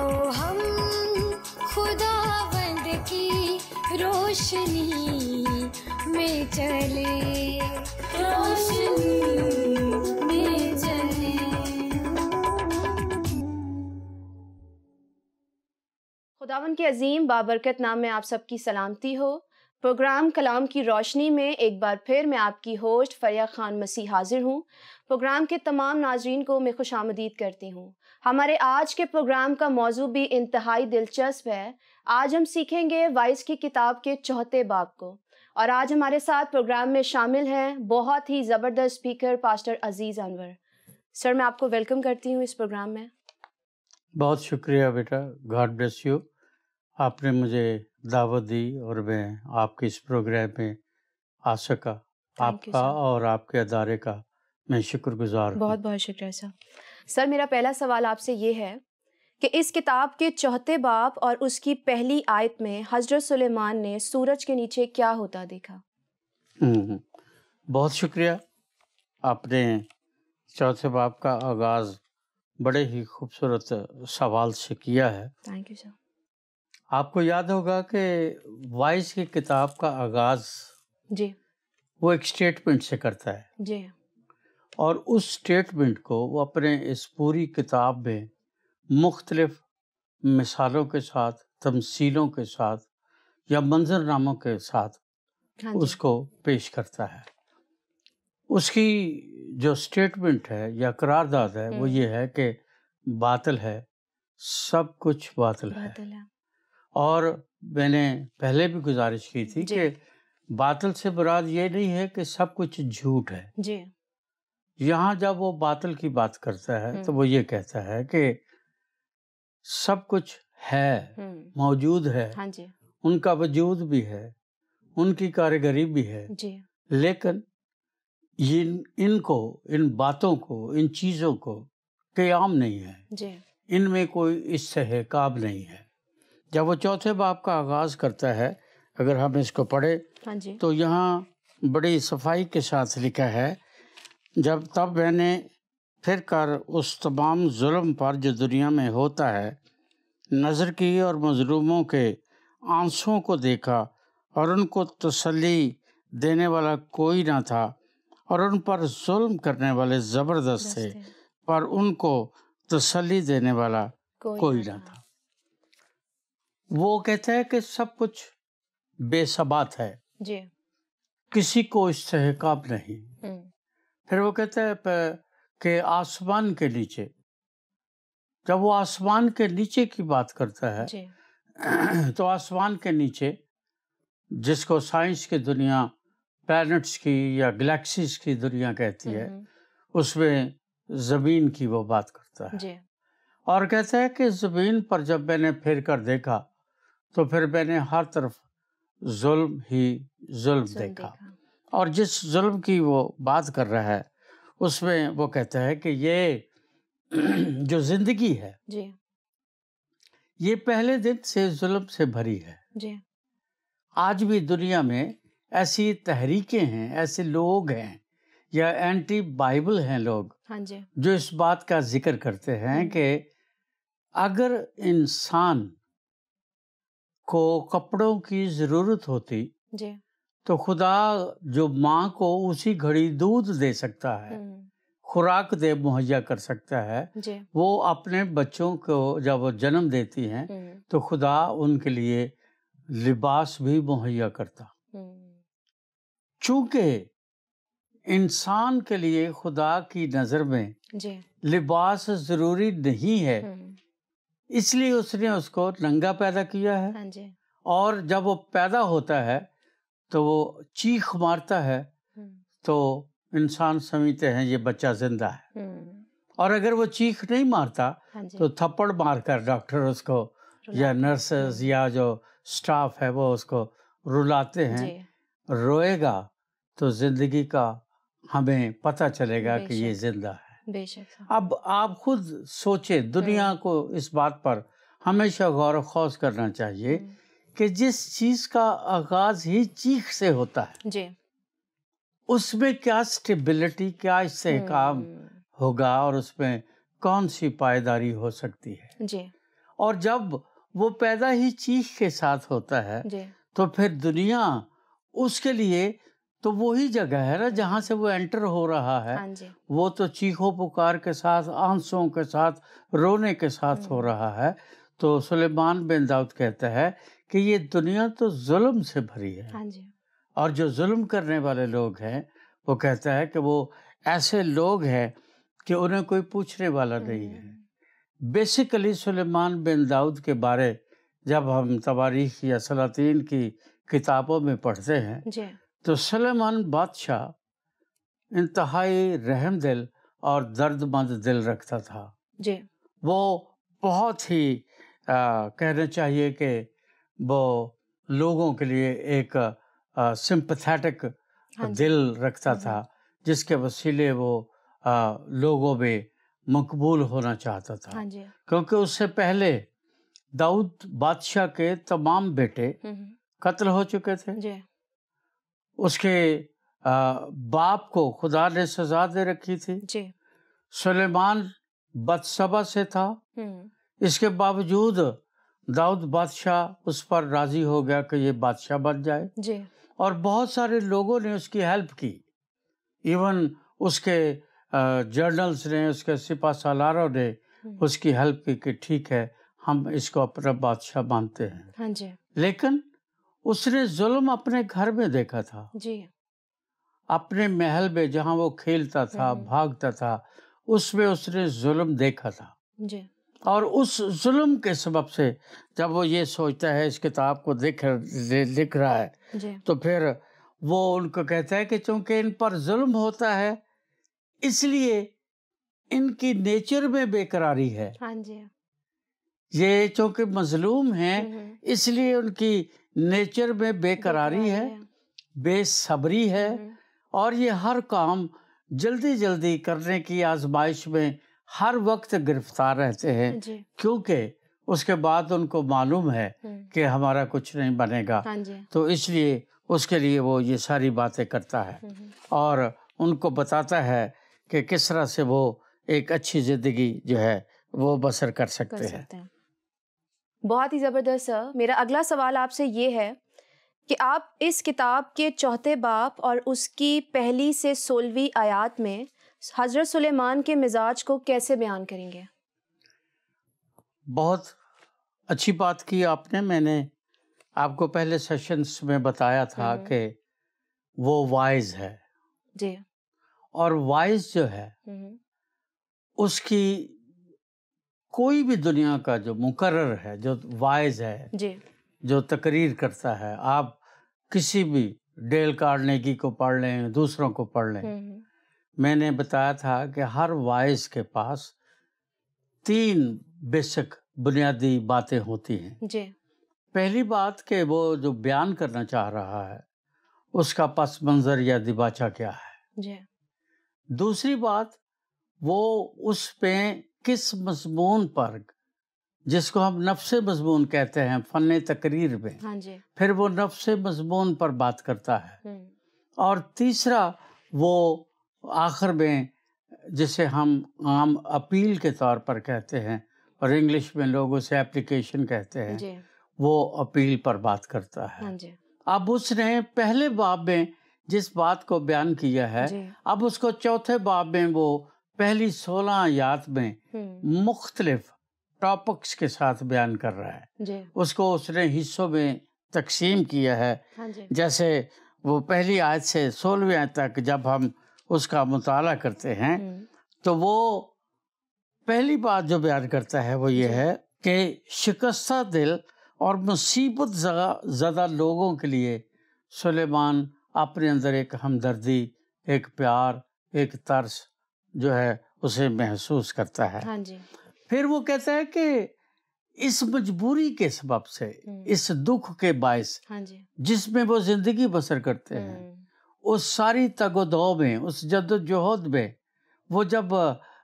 ہم خداوند کی روشنی میں چلے، روشنی میں چلے۔ خداوند کے عظیم بابرکت نام میں آپ سب کی سلامتی ہو۔ پروگرام کلام کی روشنی میں ایک بار پھر میں آپ کی ہوسٹ فریہ خان مسیح حاضر ہوں۔ پروگرام کے تمام ناظرین کو میں خوش آمدید کرتی ہوں۔ ہمارے آج کے پروگرام کا موضوع بھی انتہائی دلچسپ ہے۔ آج ہم سیکھیں گے وائس کی کتاب کے 4 باب کو، اور آج ہمارے ساتھ پروگرام میں شامل ہیں بہت ہی زبردست اسپیکر پاسٹر عزیز انور۔ سر، میں آپ کو ویلکم کرتی ہوں اس پروگرام میں۔ بہت شکریہ بیٹا، گاڈ بلیس یو۔ آپ نے مجھے دعوت دی اور میں آپ کے اس پروگرام میں آ سکا۔ آپ کا اور آپ کے ادارے کا میں شکر گزار ہوں۔ بہت بہت شکریہ سر۔ سر، میرا پہلا سوال آپ سے یہ ہے کہ اس کتاب کے 4 باب اور اس کی پہلی آیت میں حضرت سلیمان نے سورج کے نیچے کیا ہوتا دیکھا؟ بہت شکریہ۔ آپ نے 4 باب کا آغاز بڑے ہی خوبصورت سوال سے کیا ہے۔ Thank you sir. آپ کو یاد ہوگا کہ وائس کی کتاب کا آغاز جی وہ ایک سٹیٹمنٹ سے کرتا ہے، جی، اور اس سٹیٹمنٹ کو وہ اپنے اس پوری کتاب میں مختلف مثالوں کے ساتھ، تمثیلوں کے ساتھ یا منظر ناموں کے ساتھ اس کو پیش کرتا ہے۔ اس کی جو سٹیٹمنٹ ہے یا قرارداد ہے وہ یہ ہے کہ باطل ہے، سب کچھ باطل ہے۔ اور میں نے پہلے بھی گزارش کی تھی کہ باطل سے مراد یہ نہیں ہے کہ سب کچھ جھوٹ ہے۔ جی، یہاں جب وہ باطل کی بات کرتا ہے تو وہ یہ کہتا ہے کہ سب کچھ ہے، موجود ہے، ان کا وجود بھی ہے، ان کی کارگری بھی ہے، لیکن ان باتوں کو، ان چیزوں کو قیام نہیں ہے، ان میں کوئی استحقاق نہیں ہے۔ جب وہ 4 باب کا آغاز کرتا ہے، اگر ہم اس کو پڑھیں تو یہاں بڑی صفائی کے ساتھ لکھا ہے، تب میں نے پھر کر اس تمام ظلم پر جو دنیا میں ہوتا ہے نظر کی، اور مظلوموں کے آنسوؤں کو دیکھا، اور ان کو تسلی دینے والا کوئی نہ تھا، اور ان پر ظلم کرنے والے زبردست تھے، پر ان کو تسلی دینے والا کوئی نہ تھا۔ وہ کہتا ہے کہ سب کچھ بے ثبات ہے، کسی کو استحقاق نہیں۔ پھر وہ کہتا ہے کہ آسمان کے نیچے، جب وہ آسمان کے نیچے کی بات کرتا ہے تو آسمان کے نیچے، جس کو سائنس کی دنیا پلانٹس کی یا گلیکسیز کی دنیا کہتی ہے، اس میں زمین کی وہ بات کرتا ہے، اور کہتا ہے کہ زمین پر جب میں نے پھر کر دیکھا تو پھر میں نے ہر طرف ظلم ہی ظلم دیکھا۔ اور جس ظلم کی وہ بات کر رہا ہے اس میں وہ کہتا ہے کہ یہ جو زندگی ہے یہ پہلے دن سے ظلم سے بھری ہے۔ آج بھی دنیا میں ایسی تحریکیں ہیں، ایسے لوگ ہیں یا اینٹی بائبل ہیں لوگ جو اس بات کا ذکر کرتے ہیں کہ اگر انسان کو کپڑوں کی ضرورت ہوتی تو خدا جو ماں کو اسی گھڑی دودھ دے سکتا ہے، خوراک مہیا کر سکتا ہے، وہ اپنے بچوں کو جب وہ جنم دیتی ہیں تو خدا ان کے لیے لباس بھی مہیا کرتا۔ چونکہ انسان کے لیے خدا کی نظر میں لباس ضروری نہیں ہے، اس لیے اس نے اس کو ننگا پیدا کیا ہے، اور جب وہ پیدا ہوتا ہے تو وہ چیخ مارتا ہے تو انسان سمجھتے ہیں یہ بچہ زندہ ہے، اور اگر وہ چیخ نہیں مارتا تو تھپڑ مار کر ڈاکٹر اس کو یا نرسز یا جو سٹاف ہے وہ اس کو رلاتے ہیں۔ روئے گا تو زندگی کا ہمیں پتہ چلے گا کہ یہ زندہ ہے۔ اب آپ خود سوچیں، دنیا کو اس بات پر ہمیشہ غور و خوض کرنا چاہیے کہ جس چیز کا آغاز ہی چیخ سے ہوتا ہے اس میں کیا سٹیبلٹی، کیا استحکام ہوگا، اور اس میں کون سی پائیداری ہو سکتی ہے۔ اور جب وہ پیدا ہی چیخ کے ساتھ ہوتا ہے تو پھر دنیا اس کے لیے تو وہی جگہ ہے نا جہاں سے وہ انٹر ہو رہا ہے. وہ تو چیخو پکار کے ساتھ، آنسوں کے ساتھ، رونے کے ساتھ ہو رہا ہے. تو سلیمان بن داؤد کہتا ہے کہ یہ دنیا تو ظلم سے بھری ہے، اور جو ظلم کرنے والے لوگ ہیں وہ کہتا ہے کہ وہ ایسے لوگ ہیں کہ انہیں کوئی پوچھنے والا نہیں ہے. بیسیکلی سلیمان بن داؤد کے بارے جب ہم تواریخ یا سلاطین کی کتابوں میں پڑھتے ہیں تو سلیمان بادشاہ انتہائی رحم دل اور درد مند دل رکھتا تھا. وہ بہت ہی کہنا چاہیے کہ وہ لوگوں کے لیے ایک سمپتھیٹک دل رکھتا تھا، جس کے وسیلے وہ لوگوں میں مقبول ہونا چاہتا تھا. کیونکہ اس سے پہلے داؤد بادشاہ کے تمام بیٹے قتل ہو چکے تھے. اس کے باپ کو خدا نے سزا دے رکھی تھی. سلیمان بتسبا سے تھا. اس کے باوجود داؤد بادشاہ اس پر راضی ہو گیا کہ یہ بادشاہ بن جائے. اور بہت سارے لوگوں نے اس کی ہیلپ کی. ایون اس کے جرنلز نے، اس کے سپہ سالاروں نے اس کی ہیلپ کی کہ ٹھیک ہے ہم اس کو اپنا بادشاہ مانتے ہیں. لیکن اس نے ظلم اپنے گھر میں دیکھا تھا، اپنے محل میں جہاں وہ کھیلتا تھا، بھاگتا تھا، اس میں اس نے ظلم دیکھا تھا. اور اس ظلم کے سبب سے جب وہ یہ سوچتا ہے، اس کتاب کو لکھ رہا ہے، تو پھر وہ ان کو کہتا ہے کہ چونکہ ان پر ظلم ہوتا ہے اس لیے ان کی نیچر میں بے قراری ہے. یہ چونکہ مظلوم ہیں اس لیے ان کی نیچر میں بے قراری ہے، بے صبری ہے، اور یہ ہر کام جلدی جلدی کرنے کی آزمائش میں ہر وقت گرفتار رہتے ہیں. کیونکہ اس کے بعد ان کو معلوم ہے کہ ہمارا کچھ نہیں بنے گا، تو اس لیے اس کے لیے وہ یہ ساری باتیں کرتا ہے اور ان کو بتاتا ہے کہ کس طرح سے وہ ایک اچھی زندگی جو ہے وہ بسر کر سکتے ہیں. بہت ہی زبردست سر. میرا اگلا سوال آپ سے یہ ہے کہ آپ اس کتاب کے 4 باب اور اس کی 1 سے 16 آیات میں حضرت سلیمان کے مزاج کو کیسے بیان کریں گے؟ بہت اچھی بات کی آپ نے. میں نے آپ کو پہلے سیشنز میں بتایا تھا کہ وہ وائز ہے. اور وائز جو ہے اس کی کوئی بھی دنیا کا جو مقرر ہے، جو وائز ہے، جو تقریر کرتا ہے، آپ کسی بھی ڈیل کارنیگی کو پڑھ لیں، دوسروں کو پڑھ لیں. میں نے بتایا تھا کہ ہر وائز کے پاس 3 بیسک بنیادی باتیں ہوتی ہیں. پہلی بات کہ وہ جو بیان کرنا چاہ رہا ہے اس کا پس منظر یا دیباچہ کیا ہے. دوسری بات وہ اس پہ کس مضمون پر، جس کو ہم نفس مضمون کہتے ہیں فن تقریر میں، پھر وہ نفس مضمون پر بات کرتا ہے. اور تیسرا وہ آخر میں جسے ہم عام اپیل کے طور پر کہتے ہیں اور انگلش میں لوگ اسے اپلیکیشن کہتے ہیں، وہ اپیل پر بات کرتا ہے. اب اس نے پہلے باب میں جس بات کو بیان کیا ہے، اب اس کو 4 باب میں وہ پہلی 16 آیات میں مختلف ٹاپکس کے ساتھ بیان کر رہا ہے. اس کو اس نے حصوں میں تقسیم کیا ہے. جیسے وہ پہلی آیت سے 16ویں آیت تک جب ہم اس کا مطالعہ کرتے ہیں تو وہ پہلی بات جو بیان کرتا ہے وہ یہ ہے کہ شکستہ دل اور مصیبت زدہ لوگوں کے لیے سلیمان اپنے اندر ایک ہمدردی، ایک پیار، ایک ترس جو ہے اسے محسوس کرتا ہے. پھر وہ کہتا ہے کہ اس مجبوری کے سبب سے، اس دکھ کے باعث جس میں وہ زندگی بسر کرتے ہیں، اس ساری تگ و دو میں، اس جد و جہد میں وہ جب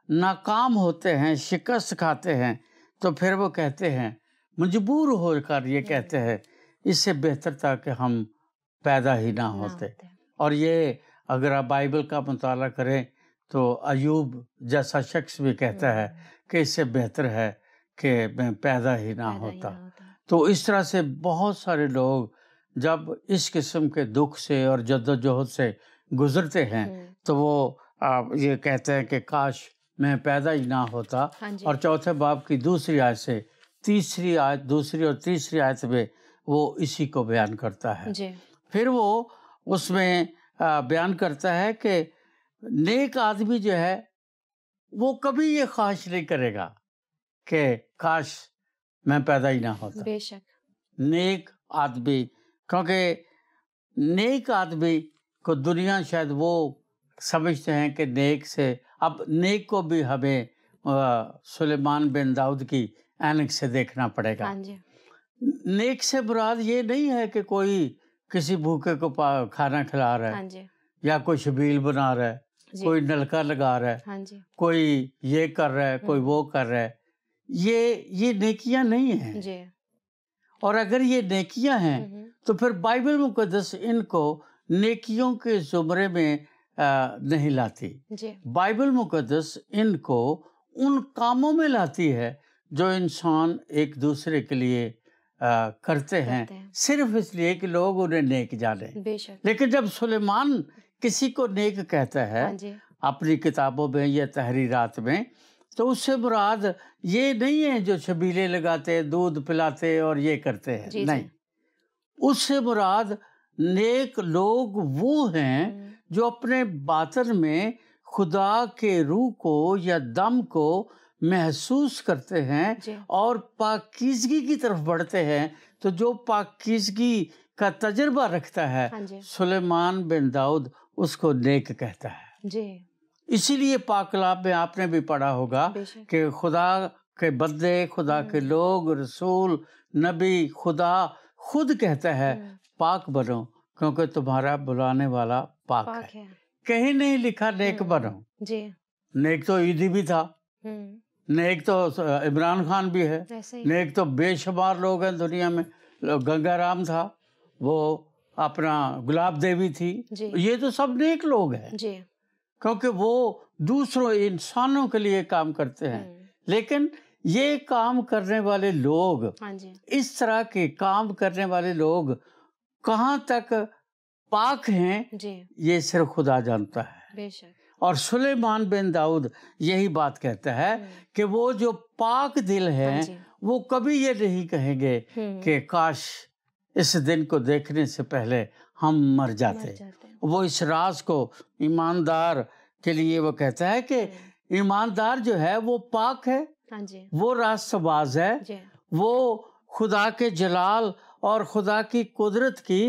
ناکام ہوتے ہیں، شکست کھاتے ہیں، تو پھر وہ کہتے ہیں، مجبور ہو کر یہ کہتے ہیں اس سے بہتر تھا کہ ہم پیدا ہی نہ ہوتے. اور یہ اگر آپ بائبل کا مطالعہ کریں تو ایوب جیسا شخص بھی کہتا ہے کہ اس سے بہتر ہے کہ میں پیدا ہی نہ ہوتا. تو اس طرح سے بہت سارے لوگ جب اس قسم کے دکھ سے اور جدوجہد سے گزرتے ہیں تو وہ یہ کہتے ہیں کہ کاش میں پیدا ہی نہ ہوتا. اور چوتھے باب کی دوسری آیت سے دوسری اور تیسری آیت میں وہ اسی کو بیان کرتا ہے. پھر وہ اس میں بیان کرتا ہے کہ نیک آدمی جو ہے وہ کبھی یہ خواہش نہیں کرے گا کہ کاش میں پیدا ہی نہ ہوتا. بے شک نیک آدمی، کیونکہ نیک آدمی کو دنیا شاید وہ سمجھتے ہیں کہ نیک سے، اب نیک کو بھی ہمیں سلیمان بن داؤد کی عینک سے دیکھنا پڑے گا. نیک سے مراد یہ نہیں ہے کہ کوئی کسی بھوکے کو کھانا کھلا رہا ہے یا کوئی شبیل بنا رہا ہے، کوئی نلکا لگا رہا ہے، کوئی یہ کر رہا ہے، کوئی وہ کر رہا ہے. یہ نیکیاں نہیں ہیں. اور اگر یہ نیکیاں ہیں تو پھر بائبل مقدس ان کو نیکیوں کے زمرے میں نہیں لاتی. بائبل مقدس ان کو ان کاموں میں لاتی ہے جو انسان ایک دوسرے کے لیے کرتے ہیں صرف اس لیے کہ لوگ انہیں نیک جانیں. لیکن جب سلیمان کسی کو نیک کہتا ہے اپنی کتابوں میں یا تحریرات میں، تو اس سے مراد یہ نہیں ہے جو شبیلے لگاتے، دودھ پلاتے اور یہ کرتے ہیں. نہیں، اس سے مراد نیک لوگ وہ ہیں جو اپنے باطن میں خدا کے روح کو یا دم کو محسوس کرتے ہیں اور پاکیزگی کی طرف بڑھتے ہیں. تو جو پاکیزگی کا تجربہ رکھتا ہے سلیمان بن داؤد اس کو نیک کہتا ہے. اسی لیے پاک کلام میں آپ نے بھی پڑھا ہوگا کہ خدا کے بندے، خدا کے لوگ، رسول، نبی، خدا خود کہتا ہے پاک بنو کیونکہ تمہارا بلانے والا پاک ہے. کہیں نہیں لکھا نیک بنو. نیک تو عیدی بھی تھا، نیک تو عمران خان بھی ہے، نیک تو بے شمار لوگ ہیں دنیا میں. گنگا رام تھا، وہ اپنا گلاب دیوی تھی، یہ تو سب نیک لوگ ہیں کیونکہ وہ دوسروں انسانوں کے لیے کام کرتے ہیں. لیکن یہ کام کرنے والے لوگ، اس طرح کے کام کرنے والے لوگ کہاں تک پاک ہیں یہ صرف خدا جانتا ہے. اور سلیمان بن داؤد یہی بات کہتا ہے کہ وہ جو پاک دل ہیں وہ کبھی یہ نہیں کہیں گے کہ کاش اس دن کو دیکھنے سے پہلے ہم مر جاتے. وہ اس راز کو ایماندار کے لیے وہ کہتا ہے کہ ایماندار جو ہے وہ پاک ہے، وہ راست باز ہے، وہ خدا کے جلال اور خدا کی قدرت کی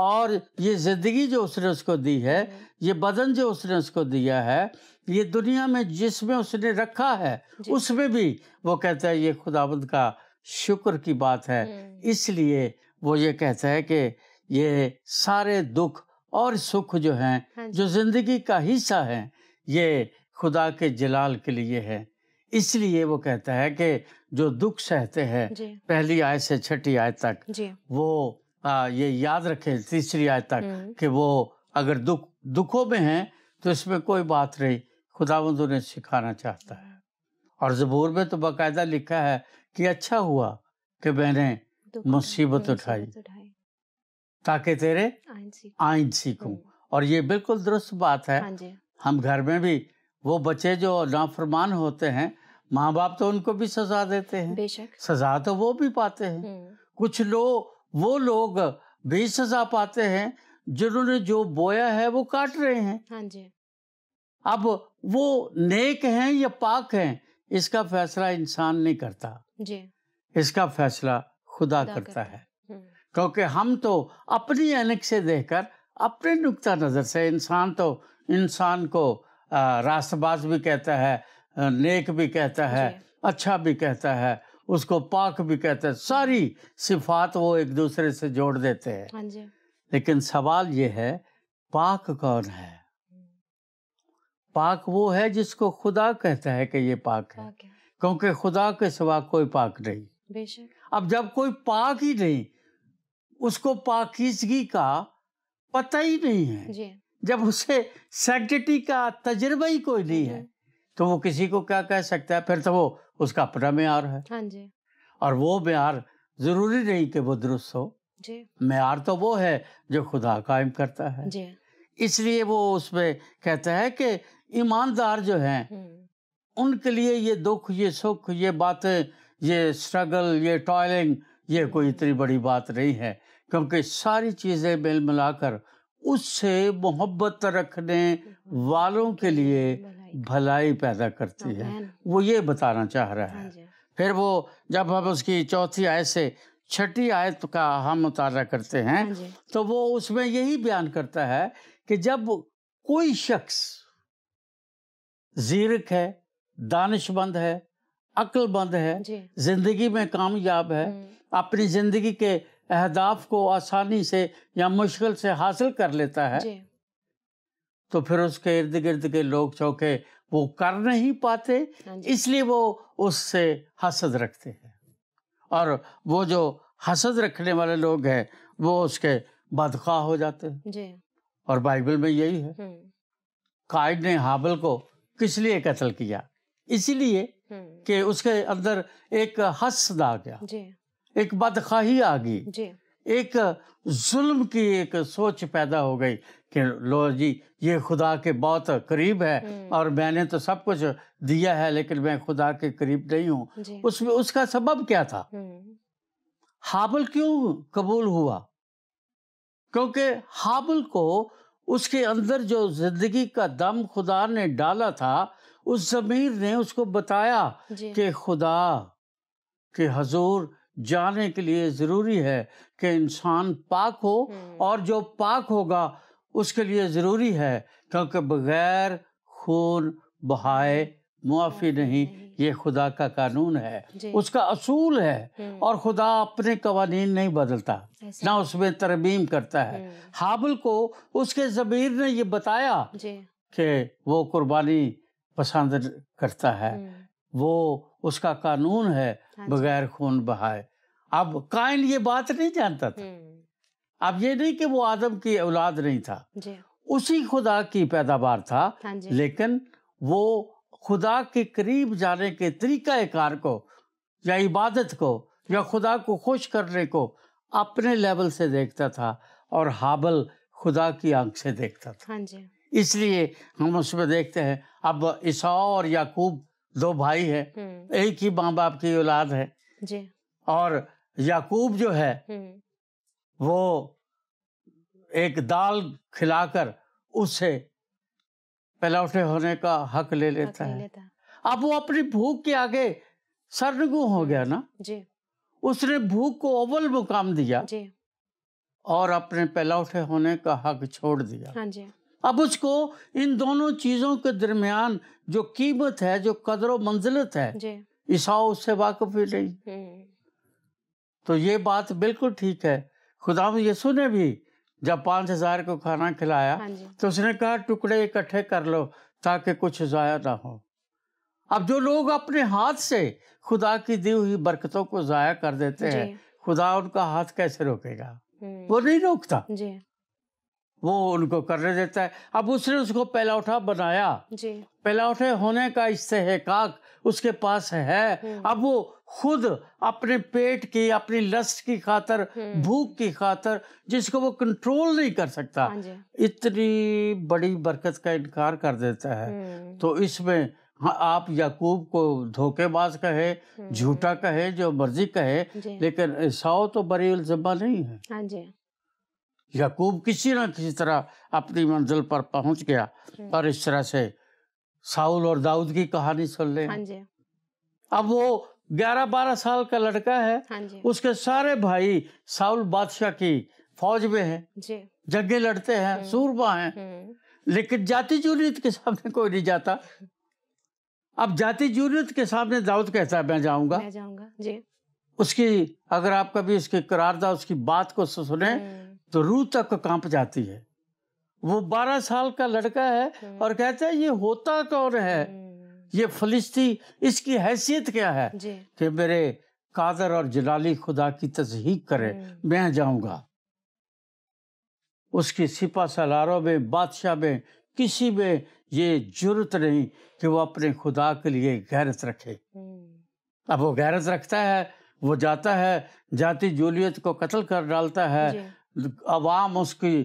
اور یہ زندگی جو اس نے اس کو دی ہے، یہ بدن جو اس نے اس کو دیا ہے، یہ دنیا میں جس میں اس نے رکھا ہے اس میں بھی وہ کہتا ہے یہ خداوند کا شکر کی بات ہے. اس لیے وہ یہ کہتا ہے کہ یہ سارے دکھ اور سکھ جو ہیں جو زندگی کا حصہ ہیں یہ خدا کے جلال کے لیے ہے. اس لیے وہ کہتا ہے کہ جو دکھ سہتے ہیں پہلی آیت سے چھٹی آیت تک وہ یہ یاد رکھیں، تیسری آیت تک کہ وہ اگر دکھوں میں ہیں تو اس میں کوئی بات نہیں، خداوند انہیں سکھانا چاہتا ہے. اور زبور میں تو باقاعدہ لکھا ہے کہ اچھا ہوا کہ میں نے مصیبت اٹھائی تاکہ تیرے آئین سیکھوں. اور یہ بالکل درست بات ہے. ہم گھر میں بھی وہ بچے جو نافرمان ہوتے ہیں، ماں باپ تو ان کو بھی سزا دیتے ہیں، سزا تو وہ بھی پاتے ہیں. کچھ وہ لوگ بھی سزا پاتے ہیں جنہوں نے جو بویا ہے وہ کاٹ رہے ہیں. اب وہ نیک ہیں یا پاک ہیں اس کا فیصلہ انسان نہیں کرتا، اس کا فیصلہ خدا کرتا ہے. کیونکہ ہم تو اپنی عینک سے دیکھ کر، اپنے نقطہ نظر سے، انسان کو راست باز بھی کہتا ہے، نیک بھی کہتا ہے، اچھا بھی کہتا ہے، اس کو پاک بھی کہتا ہے. ساری صفات وہ ایک دوسرے سے جوڑ دیتے ہیں. لیکن سوال یہ ہے پاک کون ہے؟ پاک وہ ہے جس کو خدا کہتا ہے کہ یہ پاک ہے، کیونکہ خدا کے سوا کوئی پاک نہیں. اب جب کوئی پاک ہی نہیں، اس کو پاکیزگی کا پتہ ہی نہیں ہے، جب اسے سینکٹیٹی کا تجربہ ہی کوئی نہیں ہے تو وہ کسی کو کیا کہہ سکتا ہے؟ پھر تو وہ اس کا اپنا معیار ہے. ہاں جی. اور وہ معیار ضروری نہیں کہ وہ درست ہو. جی. معیار تو وہ ہے جو خدا قائم کرتا ہے. جی. اس لیے وہ اس میں کہتا ہے کہ ایماندار جو ہیں ان کے لیے یہ دکھ، یہ سکھ، یہ باتیں، یہ اسٹرگل، یہ ٹوائلنگ، یہ کوئی اتنی بڑی بات نہیں ہے، کیونکہ ساری چیزیں مل ملا کر اس سے محبت رکھنے والوں کے لیے بھلائی پیدا کرتی ہے. وہ یہ بتانا چاہ رہا ہے. پھر وہ جب ہم اس کی چوتھی آیت سے چھٹی آیت کا ہم مطالعہ کرتے ہیں تو وہ اس میں یہی بیان کرتا ہے کہ جب کوئی شخص زیرک ہے، دانش مند ہے، عقل مند ہے، زندگی میں کامیاب ہے، اپنی زندگی کے اہداف کو آسانی سے یا مشکل سے حاصل کر لیتا ہے، تو پھر اس کے ارد گرد کے لوگ چونکہ وہ کر نہیں پاتے اس لیے وہ اس سے حسد رکھتے ہیں، اور وہ جو حسد رکھنے والے لوگ ہیں وہ اس کے بدخواہ ہو جاتے ہیں. اور بائبل میں یہی ہے. قائن نے حابل کو کس لیے قتل کیا؟ اسی لیے کہ اس کے اندر ایک حسد آ گیا، ایک بدخواہی آ گئی، ایک ظلم کی ایک سوچ پیدا ہو گئی کہ لو جی یہ خدا کے بہت قریب ہے اور میں نے تو سب کچھ دیا ہے لیکن میں خدا کے قریب نہیں ہوں. اس میں اس کا سبب کیا تھا؟ حابل کیوں قبول ہوا؟ کیونکہ حابل کو اس کے اندر جو زندگی کا دم خدا نے ڈالا تھا، اس ضمیر نے اس کو بتایا کہ خدا کے حضور جانے کے لیے ضروری ہے کہ انسان پاک ہو، اور جو پاک ہوگا اس کے لیے ضروری ہے کیونکہ بغیر خون بہائے معافی نہیں. یہ خدا کا قانون ہے، اس کا اصول ہے، اور خدا اپنے قوانین نہیں بدلتا، نہ اس میں ترمیم کرتا ہے. حابل کو اس کے ضمیر نے یہ بتایا کہ وہ قربانی پسند کرتا ہے، وہ اس کا قانون ہے بغیر خون بہائے. اب قائن یہ بات نہیں جانتا تھا. اب یہ نہیں کہ وہ آدم کی اولاد نہیں تھا، اسی خدا کی پیداوار تھا، لیکن وہ خدا کے قریب جانے کے طریقہ کار کو یا عبادت کو یا خدا کو خوش کرنے کو اپنے لیول سے دیکھتا تھا، اور حابل خدا کی آنکھ سے دیکھتا تھا. اس لیے ہم اس میں دیکھتے ہیں اب عیساؤ اور یعقوب دو بھائی ہیں، ایک ہی ماں باپ کی اولاد ہے، اور یعقوب جو ہے وہ ایک دال کھلا کر اس سے پلوٹے ہونے کا حق لے لیتا ہے. اب وہ اپنی بھوک کے آگے سرنگوں ہو گیا نا. اس نے بھوک کو اول مقام دیا اور اپنے پلوٹے ہونے کا حق چھوڑ دیا. اب اس کو ان دونوں چیزوں کے درمیان جو قیمت ہے، جو قدر و منزلت ہے، عیساؤ اس سے واقف ہی نہیں. تو یہ بات بالکل ٹھیک ہے. خدا یسوع نے بھی جب 5000 کو کھانا کھلایا تو اس نے کہا ٹکڑے اکٹھے کر لو تاکہ کچھ ضائع نہ ہو. اب جو لوگ اپنے ہاتھ سے خدا کی دی ہوئی برکتوں کو ضائع کر دیتے ہیں، خدا ان کا ہاتھ کیسے روکے گا؟ وہ نہیں روکتا، وہ ان کو کرنے دیتا ہے. اب اس نے اس کو پہلوٹا بنایا، پہلوٹے ہونے کا استحقاق اس کے پاس ہے. اب وہ خود اپنے پیٹ کی، اپنی لسٹ کی خاطر، بھوک کی خاطر، جس کو وہ کنٹرول نہیں کر سکتا، اتنی بڑی برکت کا انکار کر دیتا ہے. تو اس میں آپ یعقوب کو دھوکے باز کہے، جھوٹا کہے، جو مرضی کہے، لیکن عیساؤ تو بری الذمہ نہیں ہے. یعقوب کسی نہ کسی طرح اپنی منزل پر پہنچ گیا. اور اس طرح سے ساؤل اور داؤد کی کہانی سن لیں. اب وہ 11-12 سال کا لڑکا ہے، اس کے سارے بھائی ساؤل بادشاہ کی فوج میں ہیں، جنگیں لڑتے ہیں، سوربا ہیں، لیکن جاتی جونیت کے سامنے کوئی نہیں جاتا. اب جاتی جونیت کے سامنے داؤد کہتا ہے میں جاؤں گا. اس کی اگر آپ کبھی اس کی قرارداد، اس کی بات کو سنیں تو روح تک کانپ جاتی ہے. وہ 12 سال کا لڑکا ہے اور کہتا ہے یہ ہوتا کون ہے، یہ فلسطی، اس کی حیثیت کیا ہے کہ میرے قادر اور جلالی خدا کی تصدیق کرے، میں جاؤں گا. اس کی سپہ سالاروں میں، بادشاہ میں، کسی میں یہ جرت نہیں کہ وہ اپنے خدا کے لیے غیرت رکھے. اب وہ غیرت رکھتا ہے، وہ جاتا ہے، جاتی جولیت کو قتل کر ڈالتا ہے، عوام اس کی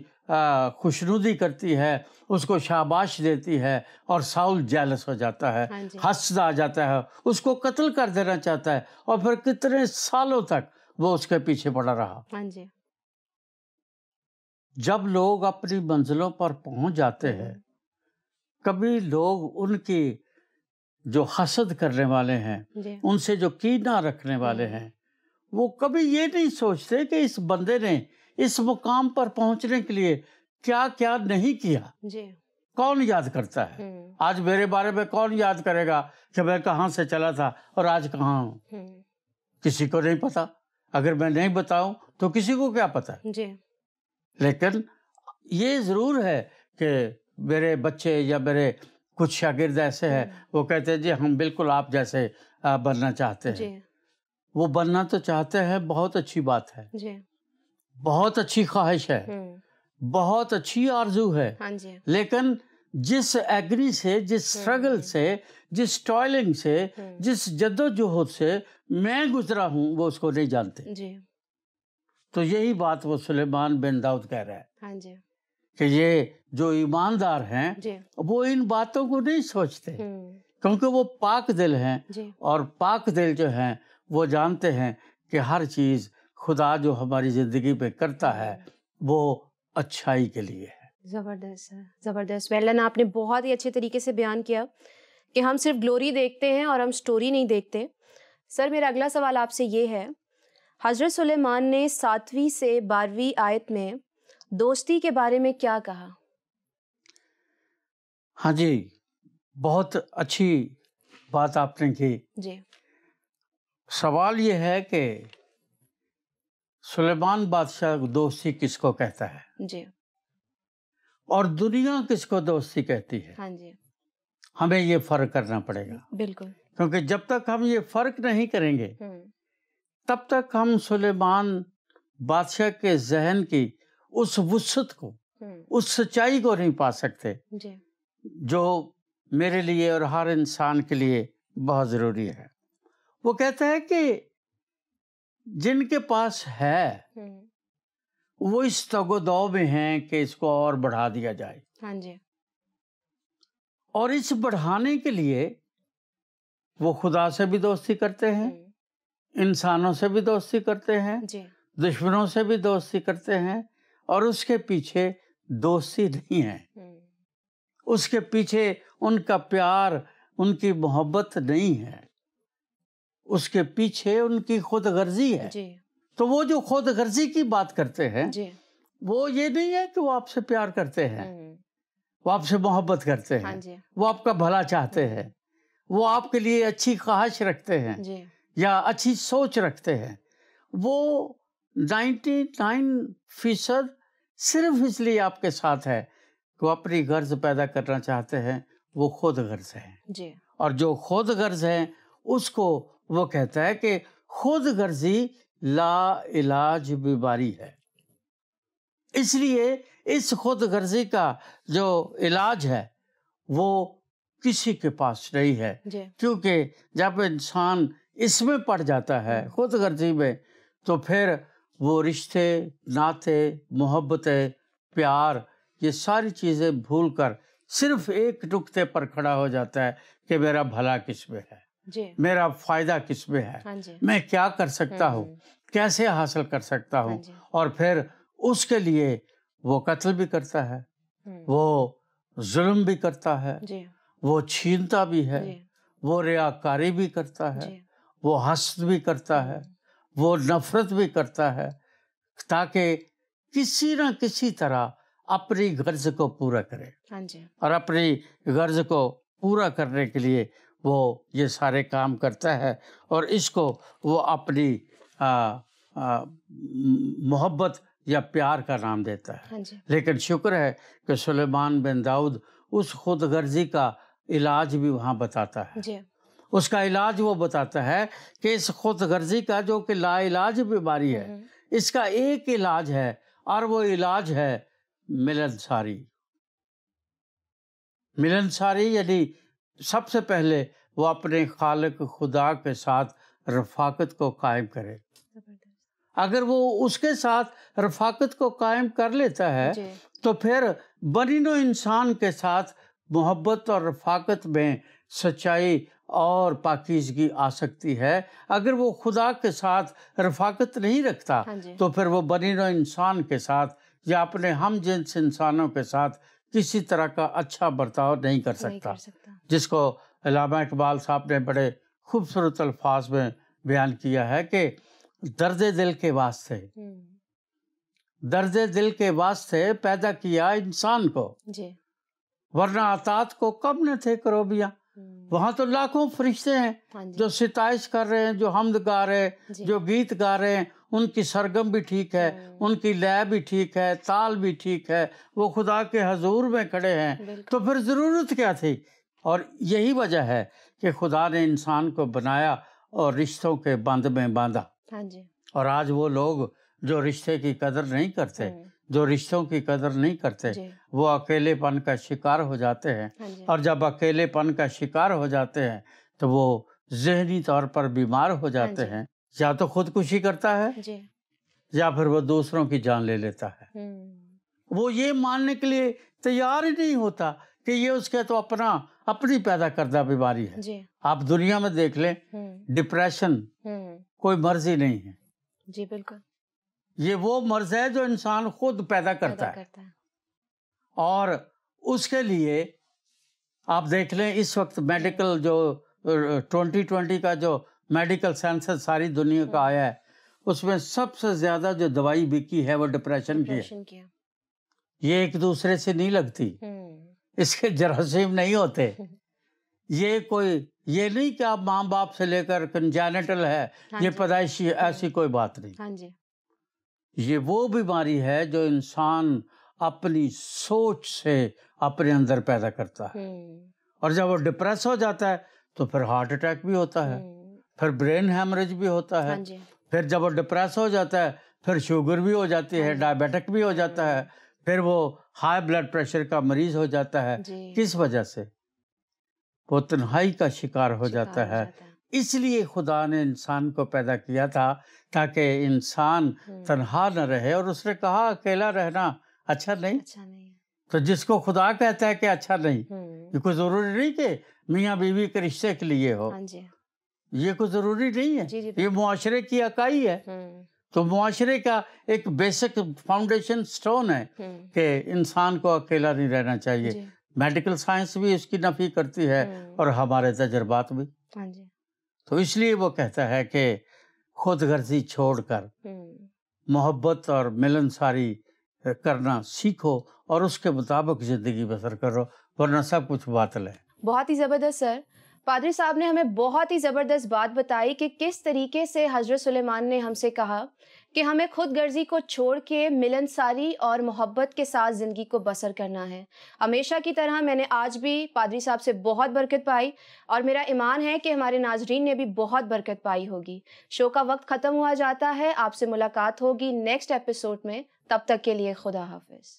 خوشنودی کرتی ہے، اس کو شاباش دیتی ہے، اور ساؤل جیلس ہو جاتا ہے، حسد آ جاتا ہے، اس کو قتل کر دینا چاہتا ہے، اور پھر کتنے سالوں تک وہ اس کے پیچھے پڑا رہا۔ جب لوگ اپنی منزلوں پر پہنچ جاتے ہیں، کبھی لوگ ان کی جو حسد کرنے والے ہیں، ان سے جو کینہ رکھنے والے ہیں، وہ کبھی یہ نہیں سوچتے کہ اس بندے نے اس مقام پر پہنچنے کے لیے کیا کیا نہیں کیا۔ کون یاد کرتا ہے؟ آج میرے بارے میں کون یاد کرے گا کہ میں کہاں سے چلا تھا اور آج کہاں ہوں؟ کسی کو نہیں پتا۔ اگر میں نہیں بتاؤں تو کسی کو کیا پتا؟ لیکن یہ ضرور ہے کہ میرے بچے یا میرے کچھ شاگرد ایسے ہیں، وہ کہتے ہیں جی ہم بالکل آپ جیسے بننا چاہتے ہیں۔ وہ بننا تو چاہتے ہیں، بہت اچھی بات ہے، بہت اچھی خواہش ہے، بہت اچھی آرزو ہے، لیکن جس ایگری سے، جس سٹرگل سے، جس ٹوائلنگ سے، جس جدوجہد سے میں گزرا ہوں، وہ اس کو نہیں جانتے۔ تو یہی بات وہ سلیمان بن داؤد کہہ رہا ہے کہ یہ جو ایماندار ہیں وہ ان باتوں کو نہیں سوچتے، کیونکہ وہ پاک دل ہیں، اور پاک دل جو ہیں وہ جانتے ہیں کہ ہر چیز خدا جو ہماری زندگی پہ کرتا ہے وہ اچھائی کے لیے ہے۔ زبردست ہے، زبردست۔ ویلن آپ نے بہت ہی اچھے طریقے سے بیان کیا کہ ہم صرف گلوری دیکھتے ہیں اور ہم سٹوری نہیں دیکھتے۔ سر میرا اگلا سوال آپ سے یہ ہے، حضرت سلیمان نے 7ویں سے 12ویں آیت میں دوستی کے بارے میں کیا کہا؟ ہاں جی، بہت اچھی بات آپ نے کی۔ سوال یہ ہے کہ سلیمان بادشاہ دوستی کس کو کہتا ہے اور دنیا کس کو دوستی کہتی ہے؟ ہمیں یہ فرق کرنا پڑے گا، بالکل، کیونکہ جب تک ہم یہ فرق نہیں کریں گے تب تک ہم سلیمان بادشاہ کے ذہن کی اس وسعت کو، اس سچائی کو نہیں پا سکتے جو میرے لیے اور ہر انسان کے لیے بہت ضروری ہے۔ وہ کہتا ہے کہ جن کے پاس ہے وہ اس تگ و دو میں ہیں کہ اس کو اور بڑھا دیا جائے، اور اس بڑھانے کے لیے وہ خدا سے بھی دوستی کرتے ہیں، انسانوں سے بھی دوستی کرتے ہیں، دشمنوں سے بھی دوستی کرتے ہیں، اور اس کے پیچھے دوستی نہیں ہے، اس کے پیچھے ان کا پیار، ان کی محبت نہیں ہے، اس کے پیچھے ان کی خود غرضی ہے۔ تو وہ جو خود غرضی کی بات کرتے ہیں وہ یہ نہیں ہے کہ وہ آپ سے پیار کرتے ہیں، وہ آپ سے محبت کرتے ہیں، وہ آپ کا بھلا چاہتے ہیں، وہ آپ کے لیے اچھی خواہش رکھتے ہیں یا اچھی سوچ رکھتے ہیں۔ وہ 99% صرف اس لیے آپ کے ساتھ ہے کہ وہ اپنی غرض پیدا کرنا چاہتے ہیں، وہ خود غرض ہیں، اور جو خود غرض ہیں اس کو وہ کہتا ہے کہ خود غرضی لا علاج بیماری ہے۔ اس لیے اس خود غرضی کا جو علاج ہے وہ کسی کے پاس نہیں ہے، کیونکہ جب انسان اس میں پڑ جاتا ہے، خود غرضی میں، تو پھر وہ رشتے، ناطے، محبتیں، پیار، یہ ساری چیزیں بھول کر صرف ایک نقطے پر کھڑا ہو جاتا ہے کہ میرا بھلا کس میں ہے، میرا فائدہ کس میں ہے، میں کیا کر سکتا ہوں، کیسے حاصل کر سکتا ہوں، اور پھر اس کے لیے وہ قتل بھی کرتا ہے، وہ ظلم بھی کرتا ہے، وہ چھینتا بھی ہے، وہ ریاکاری بھی کرتا ہے، وہ حسد بھی کرتا ہے، وہ نفرت بھی کرتا ہے، تاکہ کسی نہ کسی طرح اپنی غرض کو پورا کرے، اور اپنی غرض کو پورا کرنے کے لیے وہ یہ سارے کام کرتا ہے، اور اس کو وہ اپنی محبت یا پیار کا نام دیتا ہے۔ لیکن شکر ہے کہ سلیمان بن داؤد اس خود غرضی کا علاج بھی وہاں بتاتا ہے، اس کا علاج وہ بتاتا ہے کہ اس خود غرضی کا جو کہ لا علاج بیماری ہے، اس کا ایک علاج ہے، اور وہ علاج ہے ملنساری۔ ملنساری یعنی سب سے پہلے وہ اپنے خالق خدا کے ساتھ رفاقت کو قائم کرے. اگر وہ اس کے ساتھ رفاقت کو قائم کر لیتا ہے تو پھر بنی نوع انسان کے ساتھ محبت اور رفاقت میں سچائی اور پاکیزگی آ سکتی ہے. اگر وہ خدا کے ساتھ رفاقت نہیں رکھتا تو پھر وہ بنی نوع انسان کے ساتھ یا اپنے ہم جنس انسانوں کے ساتھ کسی طرح کا اچھا برتاؤ نہیں کر سکتا. جس کو علامہ اقبال صاحب نے بڑے خوبصورت الفاظ میں بیان کیا ہے کہ درد دل کے واسطے درد دل کے واسطے پیدا کیا انسان کو، ورنہ اطاعت کو کب نہ تھے کروبیاں. وہاں تو لاکھوں فرشتے ہیں جو ستائش کر رہے ہیں، جو حمد گا رہے ہیں، جو گیت گا رہے ہیں. ان کی سرگم بھی ٹھیک ہے، ان کی لے بھی ٹھیک ہے، تال بھی ٹھیک ہے، وہ خدا کے حضور میں کھڑے ہیں. تو پھر ضرورت کیا تھی؟ اور یہی وجہ ہے کہ خدا نے انسان کو بنایا اور رشتوں کے بند میں باندھا. اور آج وہ لوگ جو رشتے کی قدر نہیں کرتے، جو رشتوں کی قدر نہیں کرتے، وہ اکیلے پن کا شکار ہو جاتے ہیں. اور جب اکیلے پن کا شکار ہو جاتے ہیں تو وہ ذہنی طور پر بیمار ہو جاتے ہیں. یا تو خودکشی کرتا ہے یا پھر وہ دوسروں کی جان لے لیتا ہے. وہ یہ ماننے کے لیے تیار ہی نہیں ہوتا کہ یہ اس کے تو اپنی پیدا کردہ بیماری ہے. آپ دنیا میں دیکھ لیں، ڈپریشن کوئی مرض ہی نہیں ہے. جی بالکل. یہ وہ مرض ہے جو انسان خود پیدا کرتا ہے. اور اس کے لیے آپ دیکھ لیں اس وقت میڈیکل جو 2020 کا جو میڈیکل سائنسز ساری دنیا کا آیا ہے، اس میں سب سے زیادہ جو دوائی بکی ہے وہ ڈپریشن کی ہے. یہ ایک دوسرے سے نہیں لگتی، اس کے جراثیم نہیں ہوتے. یہ نہیں کہ آپ ماں باپ سے لے کر کنجینٹل ہے، یہ پیدائشی، ایسی کوئی بات نہیں. یہ وہ بیماری ہے جو انسان اپنی سوچ سے اپنے اندر پیدا کرتا ہے. اور جب وہ ڈپریس ہو جاتا ہے تو پھر ہارٹ اٹیک بھی ہوتا ہے، پھر برین ہیمریج بھی ہوتا ہے. پھر جب وہ ڈپریس ہو جاتا ہے پھر شوگر بھی ہو جاتی ہے، ڈائبیٹک بھی ہو جاتا ہے، پھر وہ ہائی بلڈ پریشر کا مریض ہو جاتا ہے. کس وجہ سے؟ وہ تنہائی کا شکار ہو جاتا ہے. اس لیے خدا نے انسان کو پیدا کیا تھا تاکہ انسان تنہا نہ رہے. اور اس نے کہا اکیلا رہنا اچھا نہیں. تو جس کو خدا کہتا ہے کہ اچھا نہیں، یہ کوئی ضروری نہیں کہ میاں بیوی کے رشتے کے لیے ہو، یہ کوئی ضروری نہیں ہے. یہ معاشرے کی اکائی ہے. تو معاشرے کا ایک بیسک فاؤنڈیشن سٹون ہے کہ انسان کو اکیلا نہیں رہنا چاہیے. میڈیکل سائنس بھی اس کی نفی کرتی ہے اور ہمارے تجربات بھی. تو اس لیے وہ کہتا ہے کہ خود غرضی چھوڑ کر محبت اور ملنساری کرنا سیکھو اور اس کے مطابق زندگی بسر کرو، ورنہ سب کچھ باطل ہے. بہت ہی زبردست سر. پادری صاحب نے ہمیں بہت ہی زبردست بات بتائی کہ کس طریقے سے حضرت سلیمان نے ہم سے کہا کہ ہمیں خود غرضی کو چھوڑ کے ملنساری اور محبت کے ساتھ زندگی کو بسر کرنا ہے. ہمیشہ کی طرح میں نے آج بھی پادری صاحب سے بہت برکت پائی اور میرا ایمان ہے کہ ہمارے ناظرین نے بھی بہت برکت پائی ہوگی. شو کا وقت ختم ہوا جاتا ہے. آپ سے ملاقات ہوگی نیکسٹ ایپیسوڈ میں. تب تک کے لیے خدا حافظ.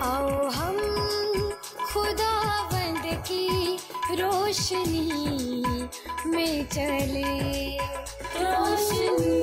آؤ ہم خداوند کی روشنی میں چلے، روشنی